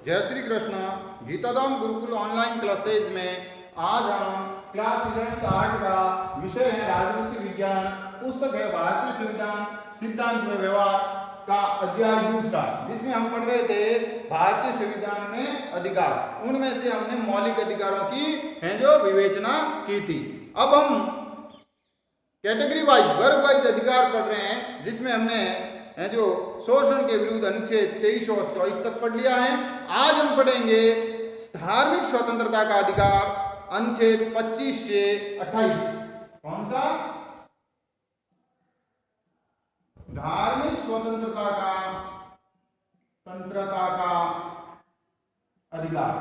जय Shri Krishna. गीताधाम Gurukul online classes में आज हम क्लास 11 आर्ट का विषय है राजनीति विज्ञान। पुस्तक है भारतीय संविधान सिद्धांत में व्यवहार का अध्याय दूसरा, जिसमें हम पढ़ रहे थे भारतीय संविधान में अधिकार। उनमें से हमने मौलिक अधिकारों की है जो विवेचना की थी। अब हम कैटेगरी वाइज वर्ग वाइज अधिकार पढ़ रहे हैं, जिसमें हमने है जो शोषण के विरुद्ध अनुच्छेद 23 और 24 तक पढ़ लिया है। आज हम पढ़ेंगे धार्मिक स्वतंत्रता का अधिकार, अनुच्छेद 25 से 28। कौन सा? धार्मिक स्वतंत्रता का अधिकार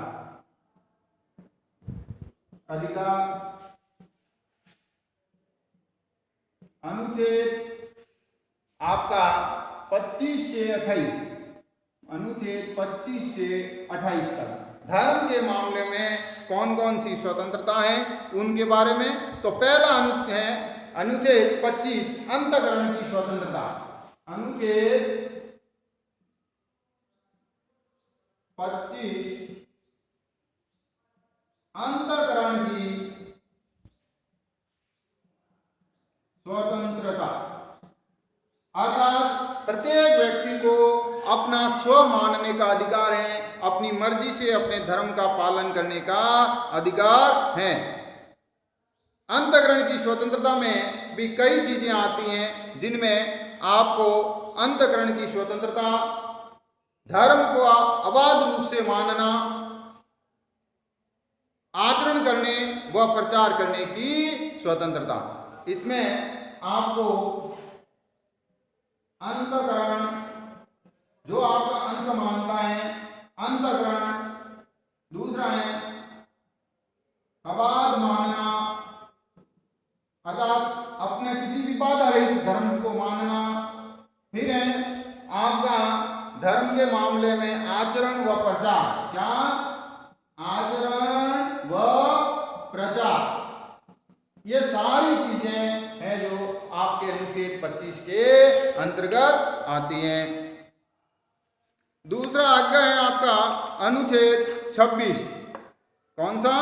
अनुच्छेद आपका 25 से 28, अनुच्छेद 25 से 28 तक धर्म के मामले में कौन कौन सी स्वतंत्रता है उनके बारे में। तो पहला अनुच्छेद 25 अंतःकरण की स्वतंत्रता। अनुच्छेद 25 अंतःकरण की स्वतंत्रता, अर्थात प्रत्येक व्यक्ति को अपना स्व मानने का अधिकार है, अपनी मर्जी से अपने धर्म का पालन करने का अधिकार है। अंतःकरण की स्वतंत्रता में भी कई चीजें आती हैं, जिनमें आपको अंतःकरण की स्वतंत्रता, धर्म को अबाध रूप से मानना, आचरण करने व प्रचार करने की स्वतंत्रता। इसमें आपको अंतःकरण जो आपका अंत मानता है, अंतःकरण। दूसरा है अबाध मानना, अर्थात अपने किसी भी बाधा रहित धर्म को मानना। फिर है आपका धर्म के मामले में आचरण व प्रचार। क्या? आचरण व प्रचार। ये सारी चीजें हैं जो आपके अनुच्छेद 25 के अंतर्गत आती हैं। दूसरा आज्ञा है आपका अनुच्छेद 26। कौन सा?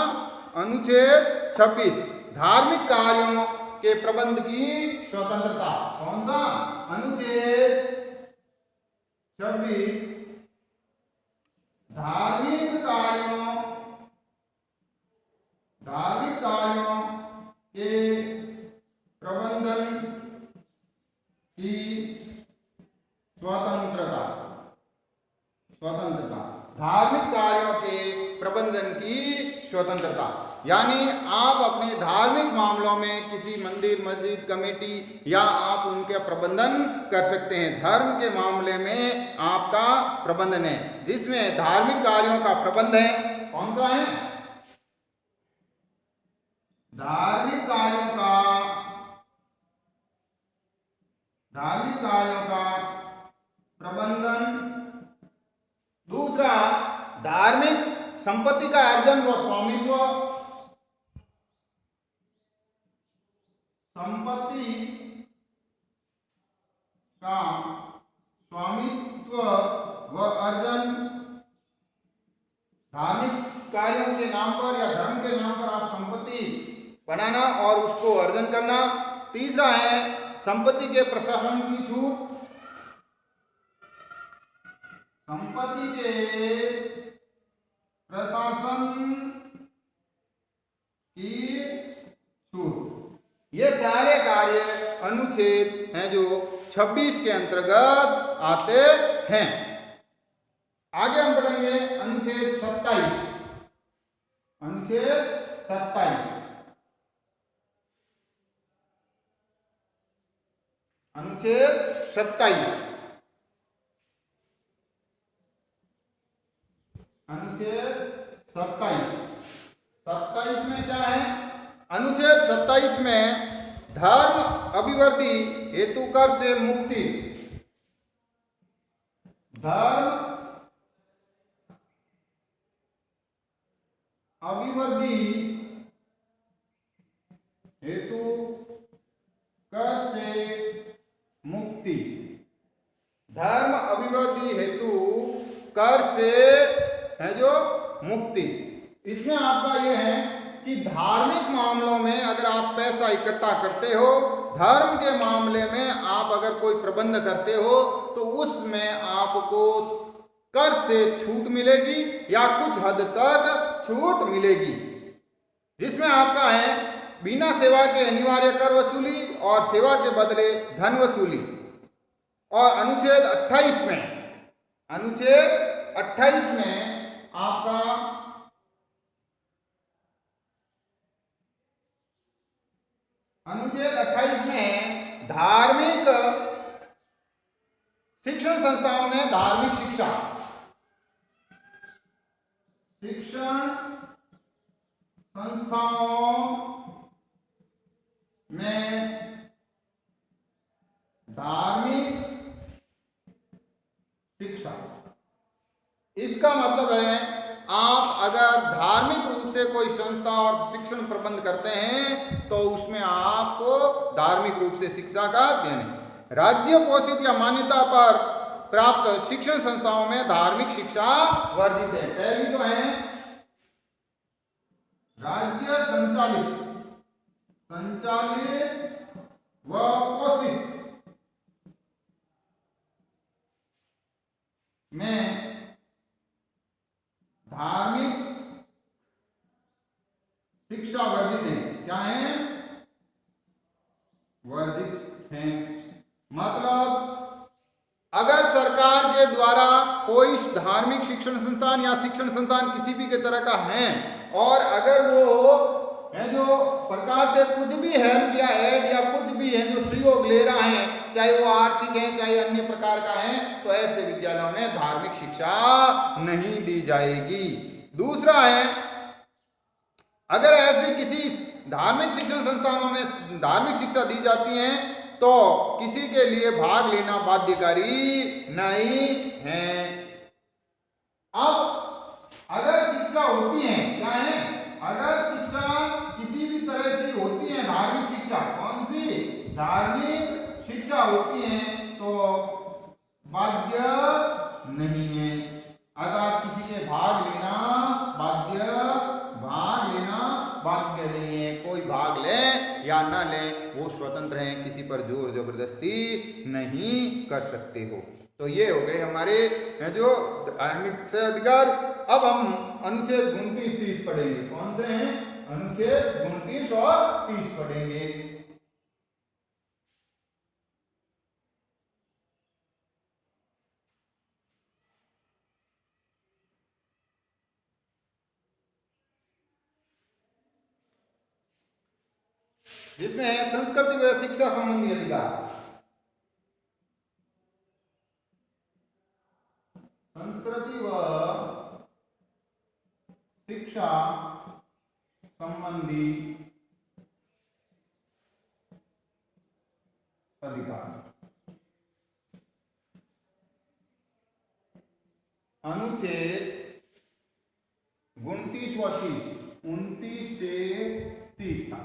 अनुच्छेद 26 धार्मिक कार्यों के प्रबंध की स्वतंत्रता। कौन सा? अनुच्छेद 26 धार्मिक कार्यों के प्रबंधन की स्वतंत्रता। धार्मिक कार्यों के प्रबंधन की स्वतंत्रता, यानी आप अपने धार्मिक मामलों में किसी मंदिर, मस्जिद, कमेटी या आप उनके प्रबंधन कर सकते हैं। धर्म के मामले में आपका प्रबंधन है, जिसमें धार्मिक कार्यों का प्रबंध है। कौन सा है? धार्मिक कार्यों का प्रबंधन। दूसरा धार्मिक संपत्ति का अर्जन व स्वामित्व। संपत्ति का स्वामित्व व अर्जन धार्मिक कार्यों के नाम पर या धर्म के नाम पर आप संपत्ति बनाना और उसको अर्जन करना। तीसरा है संपत्ति के प्रशासन की छूट। संपत्ति के प्रशासन की छूट। ये सारे कार्य अनुच्छेद हैं जो 26 के अंतर्गत आते हैं। आगे हम पढ़ेंगे अनुच्छेद 27। अनुच्छेद 27 अनुच्छेद 27 अनुच्छेद 27 में क्या है? अनुच्छेद 27 में धर्म अभिवृद्धि हेतु कर से मुक्ति। धर्म अभिवृद्धि हेतु कर से मुक्ति। धर्म अभिवृद्धि हेतु कर से है जो मुक्ति। इसमें आपका ये है कि धार्मिक मामलों में अगर आप पैसा इकट्ठा करते हो, धर्म के मामले में आप अगर कोई प्रबंध करते हो तो उसमें आपको कर से छूट मिलेगी या कुछ हद तक छूट मिलेगी, जिसमें आपका है बिना सेवा के अनिवार्य कर वसूली और सेवा के बदले धन वसूली। और अनुच्छेद 28 में आपका अनुच्छेद 28 में धार्मिक शिक्षण संस्थाओं में धार्मिक शिक्षण संस्थाओं में धार्मिक शिक्षा, इसका मतलब है आप अगर धार्मिक रूप से कोई संस्था और शिक्षण प्रबंध करते हैं तो उसमें आपको धार्मिक रूप से शिक्षा का देने। राज्य पोषित या मान्यता पर प्राप्त शिक्षण संस्थाओं में धार्मिक शिक्षा वर्जित है। पहली तो है राज्य संचालित व पोषित में धार्मिक शिक्षा वर्जित है। क्या है? वर्जित है। मतलब अगर सरकार के द्वारा कोई धार्मिक शिक्षण संस्थान या शिक्षण संस्थान किसी भी के तरह का है और अगर वो है जो सरकार से कुछ भी हेल्प या एड या कुछ भी है जो सहयोग ले रहा है, चाहे वो आर्थिक है चाहे अन्य प्रकार का है, तो ऐसे विद्यालयों में धार्मिक शिक्षा नहीं दी जाएगी। दूसरा है अगर ऐसे किसी धार्मिक शिक्षण संस्थानों में धार्मिक शिक्षा दी जाती है तो किसी के लिए भाग लेना बाध्यकारी नहीं है। अब अगर शिक्षा होती है, क्या है? अगर शिक्षा किसी भी तरह की होती है, धार्मिक शिक्षा, कौन सी? धार्मिक शिक्षा होती है तो बाध्य नहीं है। अर्थात किसी से भाग लेना बाध्य नहीं है। कोई भाग ले या ना ले वो स्वतंत्र हैं, किसी पर जोर जबरदस्ती नहीं कर सकते हो। तो ये हो गए हमारे जो धार्मिक से अधिकार। अब हम अनुच्छेद 29-30 पढ़ेंगे। कौन से हैं? अनुच्छेद 29 और 30 पढ़ेंगे। जिसमें है संस्कृति व शिक्षा संबंधी अधिकार। संस्कृति व शिक्षा संबंधी अधिकार। अनुच्छेद 29 व 29 से 30 तक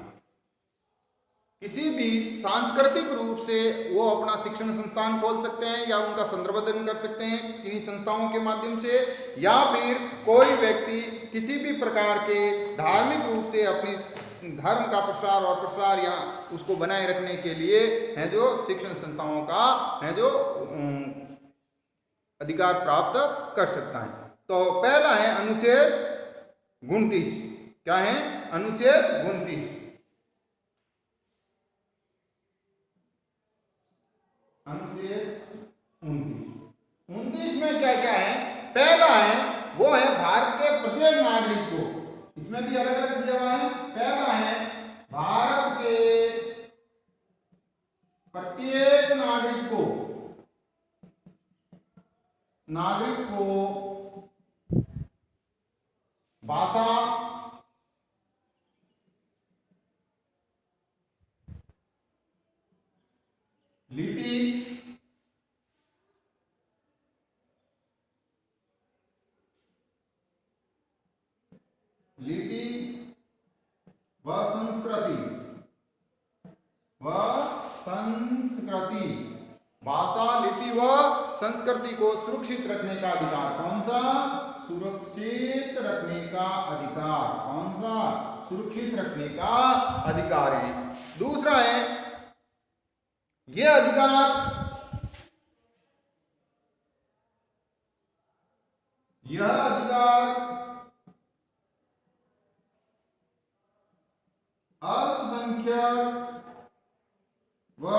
किसी भी सांस्कृतिक रूप से वो अपना शिक्षण संस्थान खोल सकते हैं या उनका संवर्धन कर सकते हैं इन्हीं संस्थाओं के माध्यम से, या फिर कोई व्यक्ति किसी भी प्रकार के धार्मिक रूप से अपनी धर्म का प्रसार या उसको बनाए रखने के लिए है जो शिक्षण संस्थाओं का है जो अधिकार प्राप्त कर सकता है। तो पहला है अनुच्छेद 29। क्या है? अनुच्छेद 29। अनुच्छेद 29 में क्या क्या है? पहला है वो है भारत के प्रत्येक नागरिक को, इसमें भी अलग अलग दिया हुआ है। पहला है भारत के प्रत्येक नागरिक को भाषा, लिपि, व संस्कृति, भाषा, लिपि व संस्कृति को सुरक्षित रखने का अधिकार। कौन सा? सुरक्षित रखने का अधिकार। कौन सा? सुरक्षित रखने का अधिकार है। दूसरा है यह अधिकार अल्पसंख्यक व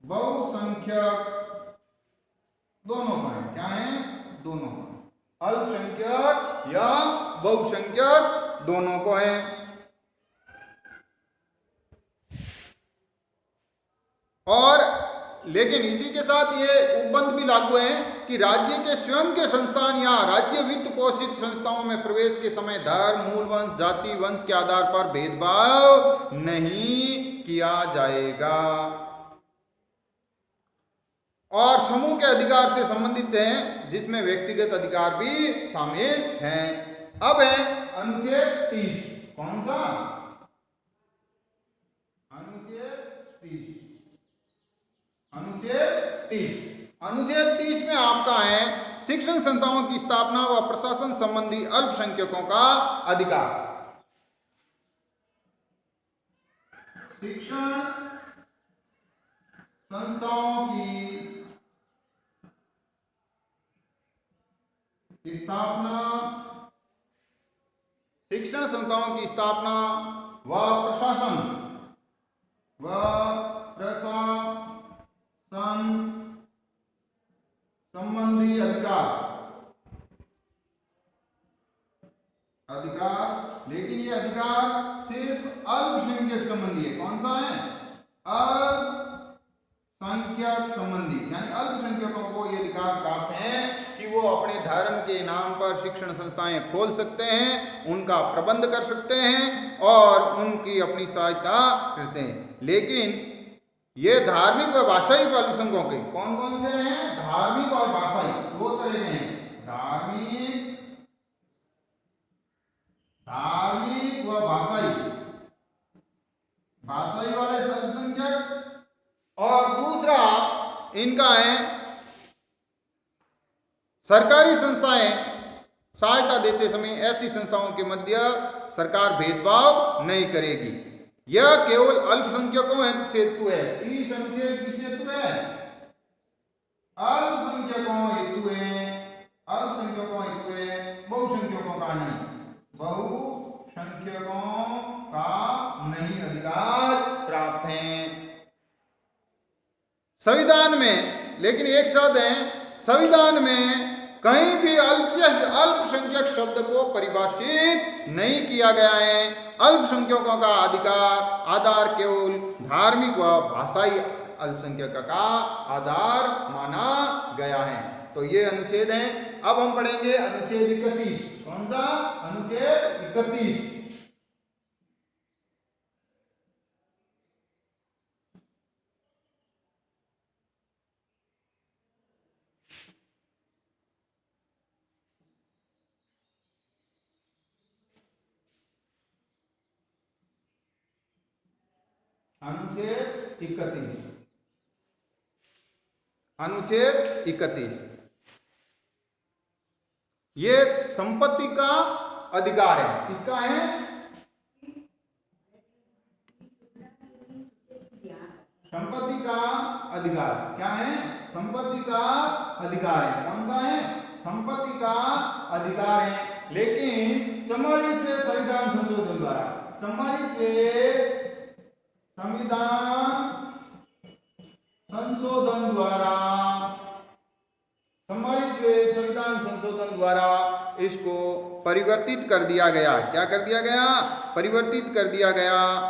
बहुसंख्यक दोनों का है। क्या है? दोनों का। अल्पसंख्यक या बहुसंख्यक दोनों को है। और लेकिन इसी के साथ ये उपबंध भी लागू है कि राज्य के स्वयं के संस्थान या राज्य वित्त पोषित संस्थाओं में प्रवेश के समय धर्म, मूल वंश, जाति, वंश के आधार पर भेदभाव नहीं किया जाएगा। और समूह के अधिकार से संबंधित हैं, जिसमें व्यक्तिगत अधिकार भी शामिल हैं। अब है अनुच्छेद 30। कौन सा? अनुच्छेद 30। अनुच्छेद 30 में आपका है शिक्षण संस्थाओं की स्थापना व प्रशासन संबंधी अल्पसंख्यकों का अधिकार। शिक्षण संस्थाओं की स्थापना, शिक्षण संस्थाओं की स्थापना व प्रशासन संबंधी अधिकार। लेकिन ये अधिकार सिर्फ अल्पसंख्यक संबंधी है। कौन सा है? अल्पसंख्यक संबंधी, यानी अल्पसंख्यकों को ये अधिकार प्राप्त है कि वो अपने धर्म के नाम पर शिक्षण संस्थाएं खोल सकते हैं, उनका प्रबंध कर सकते हैं और उनकी अपनी सहायता करते हैं। लेकिन ये धार्मिक व भाषाई अल्पसंख्यकों के कौन कौन से हैं? धार्मिक और भाषाई, दो तरह के हैं। धार्मिक व भाषाई वाले अल्पसंख्यक। और दूसरा इनका है सरकारी संस्थाएं सहायता देते समय ऐसी संस्थाओं के मध्य सरकार भेदभाव नहीं करेगी। यह केवल अल्पसंख्यकों हेतु है। 30 अनुच्छेद किस हेतु है? अल्पसंख्यकों हेतु है। अल्पसंख्यकों हेतु है, बहुसंख्यकों का नहीं। बहुसंख्यकों का नहीं अधिकार प्राप्त है संविधान में। लेकिन एक शब्द है, संविधान में कहीं भी अल्पसंख्यक शब्द को परिभाषित नहीं किया गया है। अल्पसंख्यकों का आधार केवल धार्मिक व भाषाई अल्पसंख्यक का आधार माना गया है। तो ये अनुच्छेद है। अब हम पढ़ेंगे अनुच्छेद 31। कौन सा? अनुच्छेद 31। अनुच्छेद 31 ये संपत्ति का अधिकार है। किसका है? संपत्ति का अधिकार। क्या है? संपत्ति का अधिकार है। कौन सा है? संपत्ति का अधिकार है। लेकिन 44वें संविधान संशोधन द्वारा, 44वें संविधान संशोधन द्वारा इसको परिवर्तित कर दिया गया। क्या कर दिया गया? परिवर्तित कर दिया गया।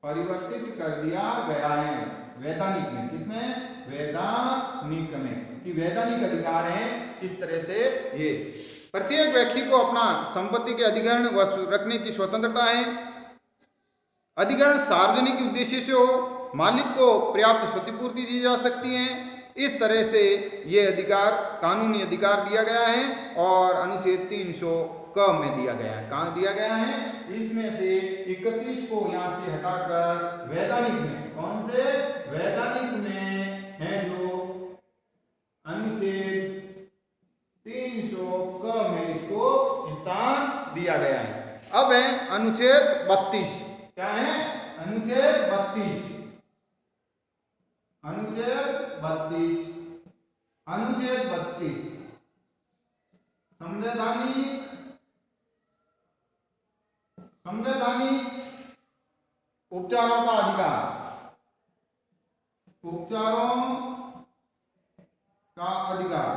परिवर्तित कर दिया गया है वैधानिक में। किसमें? वैधानिक में। कि वैधानिक अधिकार है किस तरह से? ये प्रत्येक व्यक्ति को अपना संपत्ति के अधिग्रहण रखने की स्वतंत्रता है। अधिग्रहण सार्वजनिक उद्देश्य से हो, मालिक को पर्याप्त क्षतिपूर्ति दी जा सकती है। इस तरह से ये अधिकार कानूनी अधिकार दिया गया है। और अनुच्छेद क में दिया गया है। कहाँ दिया गया है? इसमें से 31 को यहाँ से हटाकर वैधानिक में, कौन से? वैधानिक में है जो अनुच्छेद 300 क में इसको स्थान दिया गया है। अब है अनुच्छेद 32। क्या है? अनुच्छेद 32। अनुच्छेद 32 संवैधानिक उपचारों का अधिकार। उपचारों का अधिकार,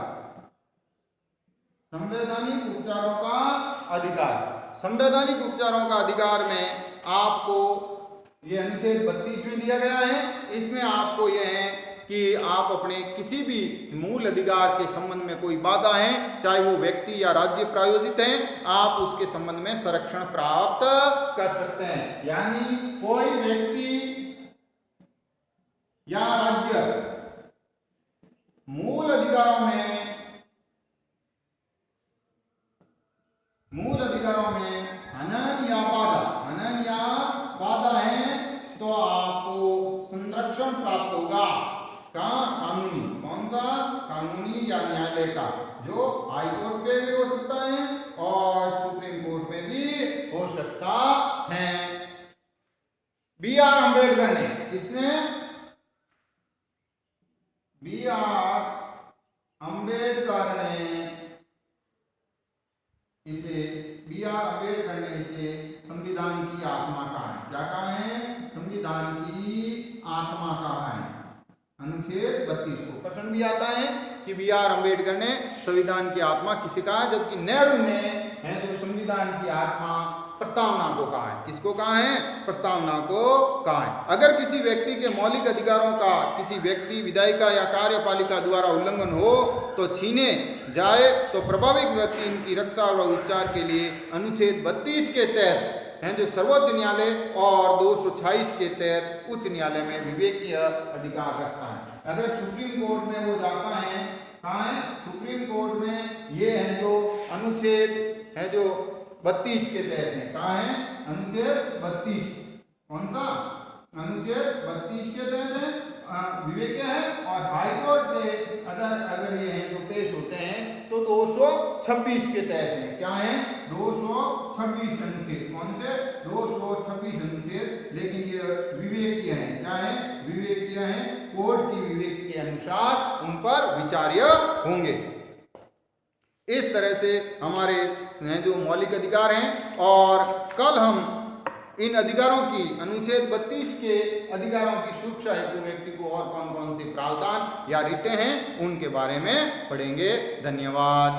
संवैधानिक उपचारों का अधिकार। संवैधानिक उपचारों का अधिकार में आपको ये अनुच्छेद 32 में दिया गया है। इसमें आपको यह है कि आप अपने किसी भी मूल अधिकार के संबंध में कोई बाधा है, चाहे वो व्यक्ति या राज्य प्रायोजित है, आप उसके संबंध में संरक्षण प्राप्त कर सकते हैं। यानी कोई व्यक्ति या राज्य मूल अधिकारों में हनन या बाधा है तो आपको संरक्षण प्राप्त होगा। कहाँ? कानूनी। कौन सा? कानूनी या न्यायालय का, जो हाई कोर्ट में भी हो सकता है और सुप्रीम कोर्ट में भी हो सकता है। B.R. अम्बेडकर ने, किसने? B.R. अम्बेडकर ने इसे संविधान की आत्मा कहा है। क्या कहा है? संविधान की आत्मा कहा है। अनुच्छेद 32 को प्रश्न भी आता है कि B.R. अम्बेडकर ने संविधान की आत्मा किसे कहा है, जबकि नेहरू ने है जो संविधान की आत्मा प्रस्तावना को कहा है। किसको कहा है? प्रस्तावना को कहा है। अगर किसी व्यक्ति के मौलिक अधिकारों का किसी व्यक्ति, विधायिका या कार्यपालिका द्वारा उल्लंघन हो तो छीने जाए तो प्रभावित व्यक्ति इनकी रक्षा और उपचार के लिए अनुच्छेद 32 के तहत हैं जो सर्वोच्च न्यायालय और 226 के तहत उच्च न्यायालय में विवेकीय अधिकार रखता है। अगर सुप्रीम कोर्ट में वो जाता है, कहाँ है? सुप्रीम कोर्ट में ये है जो अनुच्छेद है जो 32 के तहत है। कहाँ है? अनुच्छेद 32। कौन सा? अनुच्छेद 32 के तहत है, विवेक है। और हाईकोर्ट के अगर ये हैं जो पेश होते हैं तो 226 के तहत है। क्या है? 226 अनुच्छेद। कौन से? 226 अनुच्छेद। लेकिन ये विवेकीय है। क्या है? विवेकीय है। कोर्ट की विवेक के अनुसार उन पर विचार्य होंगे। इस तरह से हमारे जो मौलिक अधिकार हैं, और कल हम इन अधिकारों की, अनुच्छेद 32 के अधिकारों की सुरक्षा हेतु व्यक्ति को और कौन कौन से प्रावधान या रिटें हैं उनके बारे में पढ़ेंगे। धन्यवाद।